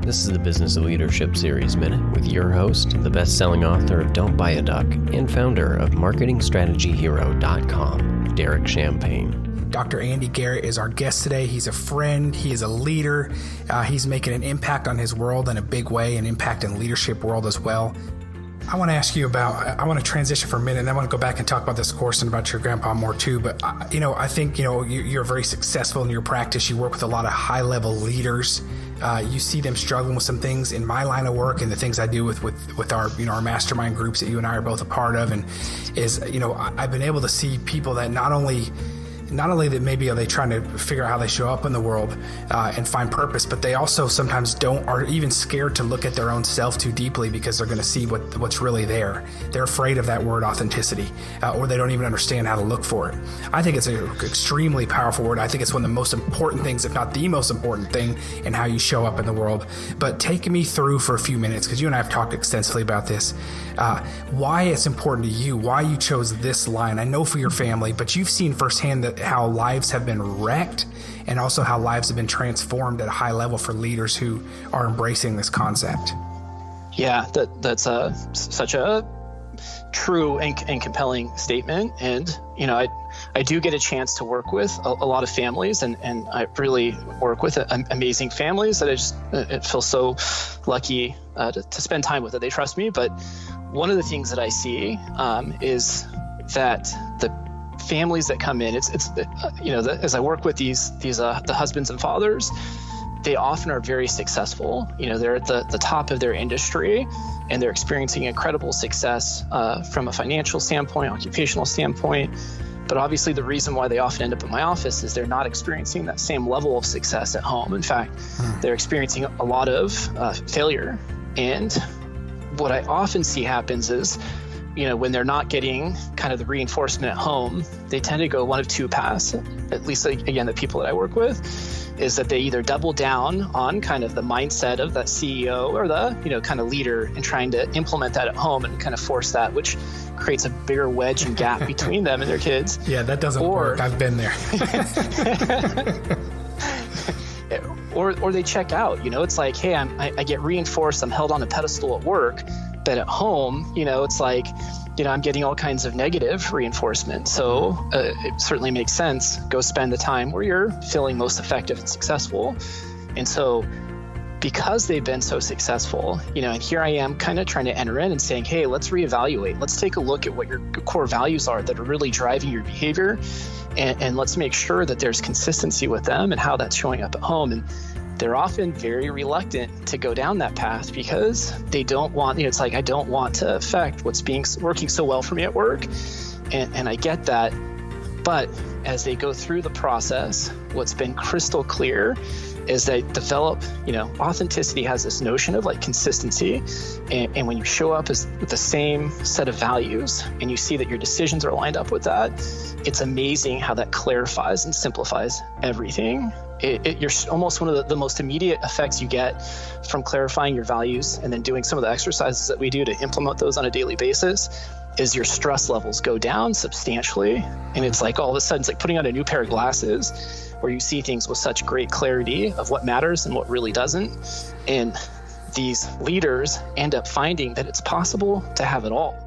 This is the Business of Leadership Series Minute with your host, the best-selling author of Don't Buy a Duck and founder of MarketingStrategyHero.com, Derek Champagne. Dr. Andy Garrett is our guest today. He's a friend. He is a leader. He's making an impact on his world in a big way, an impact in the leadership world as well. I want to ask you about, I want to transition for a minute, and I want to go back and talk about this course and about your grandpa more too. But, I think, you're very successful in your practice. You work with a lot of high-level leaders. You see them struggling with some things in my line of work and the things I do with our, our mastermind groups that you and I are both a part of. And I've been able to see people that not only that maybe are they trying to figure out how they show up in the world and find purpose, but they also sometimes are even scared to look at their own self too deeply because they're going to see what's really there. They're afraid of that word authenticity, or they don't even understand how to look for it. I think it's an extremely powerful word. I think it's one of the most important things, if not the most important thing, in how you show up in the world. But take me through for a few minutes, because you and I have talked extensively about this, why it's important to you, why you chose this line. I know for your family, but you've seen firsthand that how lives have been wrecked and also how lives have been transformed at a high level for leaders who are embracing this concept. Yeah, that's such a true and compelling statement. And, I do get a chance to work with a lot of families, and I really work with amazing families that it feels so lucky to spend time with, that they trust me. But one of the things that I see is that the families that come in, as I work with these the husbands and fathers, they often are very successful. They're at the top of their industry, and they're experiencing incredible success from a financial standpoint, occupational standpoint. But obviously the reason why they often end up in my office is they're not experiencing that same level of success at home. In fact, they're experiencing a lot of failure. And what I often see happens is, when they're not getting kind of the reinforcement at home, they tend to go one of two paths. At least, again, the people that I work with, is that they either double down on kind of the mindset of that CEO or the, kind of leader, and trying to implement that at home and kind of force that, which creates a bigger wedge and gap between them and their kids. Yeah, that doesn't work. I've been there. Or they check out. It's like, hey, I get reinforced. I'm held on a pedestal at work. But at home, it's like, I'm getting all kinds of negative reinforcement. So it certainly makes sense. Go spend the time where you're feeling most effective and successful. And so because they've been so successful, and here I am kind of trying to enter in and saying, hey, let's reevaluate. Let's take a look at what your core values are that are really driving your behavior. And let's make sure that there's consistency with them and how that's showing up at home. And they're often very reluctant to go down that path because they don't want, it's like, I don't want to affect what's working so well for me at work. And I get that. But as they go through the process, what's been crystal clear is they develop, authenticity has this notion of like consistency. And when you show up with the same set of values and you see that your decisions are lined up with that, it's amazing how that clarifies and simplifies everything. You're almost one of the most immediate effects you get from clarifying your values and then doing some of the exercises that we do to implement those on a daily basis is your stress levels go down substantially. And it's like all of a sudden it's like putting on a new pair of glasses where you see things with such great clarity of what matters and what really doesn't. And these leaders end up finding that it's possible to have it all.